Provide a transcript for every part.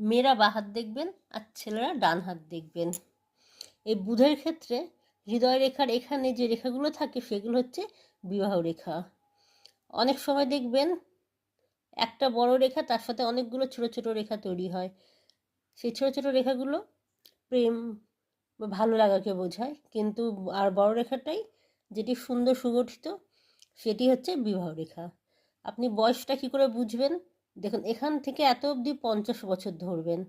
মেয়েরা বাঁ হাত দেখবেন আর ছেলেরা ডান হাত দেখবেন। এই বুধের ক্ষেত্রে হৃদয় রেখার এখানে যে রেখাগুলো থাকে সেগুলো হচ্ছে বিবাহ রেখা। অনেক সময় দেখবেন একটা বড় রেখা তার সাথে অনেকগুলো ছোট ছোট রেখা তৈরি হয়। সেই ছোট ছোট রেখাগুলো প্রেম বা ভালো লাগাকে বোঝায়, কিন্তু আর বড় রেখাটাই যেটি সুন্দর সুগঠিত সেটি হচ্ছে বিবাহ রেখা। আপনি বয়সটা কী করে বুঝবেন? দেখুন, এখান থেকে এত অবধি 50 বছর ধরবেন,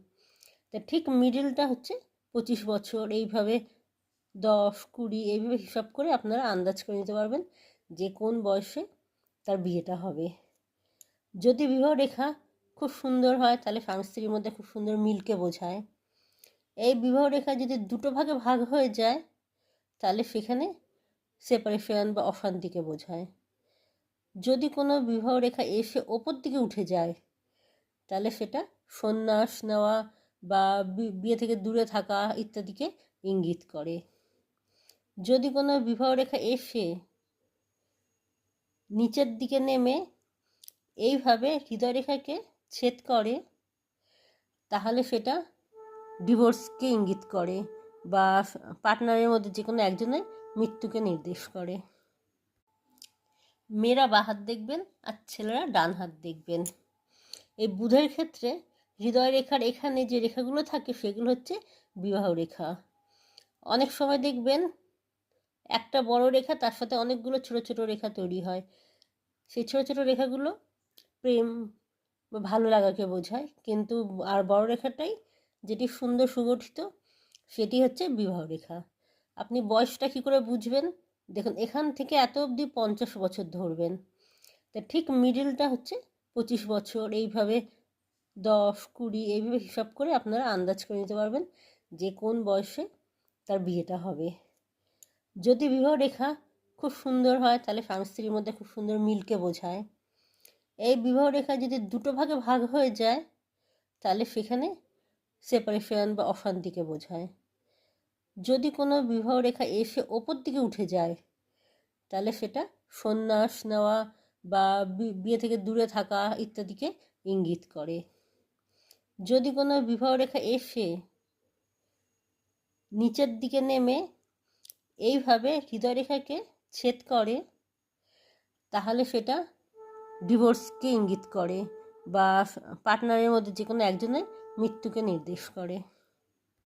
তা ঠিক মিডিলটা হচ্ছে 25 বছর। এইভাবে 10, 20 এইভাবে হিসাব করে আপনারা আন্দাজ করে নিতে পারবেন যে কোন বয়সে তার বিয়েটা হবে। যদি বিবাহ রেখা খুব সুন্দর হয় তাহলে স্বামী স্ত্রীর মধ্যে খুব সুন্দর মিলকে বোঝায়। এই বিবাহ রেখা যদি দুটো ভাগে ভাগ হয়ে যায় তাহলে সেখানে সেপারেশন বা অশান্তিকে বোঝায়। যদি কোনো বিবাহ রেখা এসে ওপর দিকে উঠে যায় তাহলে সেটা সন্ন্যাস নেওয়া বা বিয়ে থেকে দূরে থাকা ইত্যাদিকে ইঙ্গিত করে। যদি কোনো বিবাহ রেখা এসে নিচের দিকে নেমে এইভাবে হৃদয় রেখাকে ছেদ করে তাহলে সেটা ডিভোর্সকে ইঙ্গিত করে বা পার্টনারের মধ্যে যে কোনো একজনের মৃত্যুকে নির্দেশ করে। মেয়েরা বাঁ হাত দেখবেন আর ছেলেরা ডান হাত দেখবেন। এই বুধের ক্ষেত্রে হৃদয় রেখার এখানে যে রেখাগুলো থাকে সেগুলো হচ্ছে বিবাহ রেখা। অনেক সময় দেখবেন একটা বড় রেখা তার সাথে অনেকগুলো ছোট ছোট রেখা তৈরি হয়। সেই ছোট ছোট রেখাগুলো প্রেম বা ভালো লাগাকে বোঝায়, কিন্তু আর বড় রেখাটাই যেটি সুন্দর সুগঠিত সেটি হচ্ছে বিবাহ রেখা। আপনি বয়সটা কী করে বুঝবেন? দেখুন, এখান থেকে এত অবধি 50 বছর ধরবেন, তা ঠিক মিডিলটা হচ্ছে 25 বছর। এইভাবে 10, 20 এইভাবে হিসাব করে আপনারা আন্দাজ করে নিতে পারবেন যে কোন বয়সে তার বিয়েটা হবে। যদি বিবাহ রেখা খুব সুন্দর হয় তাহলে স্বামী স্ত্রীর মধ্যে খুব সুন্দর মিলকে বোঝায়। এই বিবাহ রেখা যদি দুটো ভাগে ভাগ হয়ে যায় তাহলে সেখানে সেপারেশন বা অশান্তিকে বোঝায়। যদি কোনো বিবাহ রেখা এসে ওপর দিকে উঠে যায় তাহলে সেটা সন্ন্যাস নেওয়া বা বিয়ে থেকে দূরে থাকা ইত্যাদিকে ইঙ্গিত করে। যদি কোনো বিবাহ রেখা এসে নিচের দিকে নেমে এইভাবে হৃদয় রেখাকে ছেদ করে তাহলে সেটা ডিভোর্সকে ইঙ্গিত করে বা পার্টনারের মধ্যে যে কোনো একজনের মৃত্যুকে নির্দেশ করে।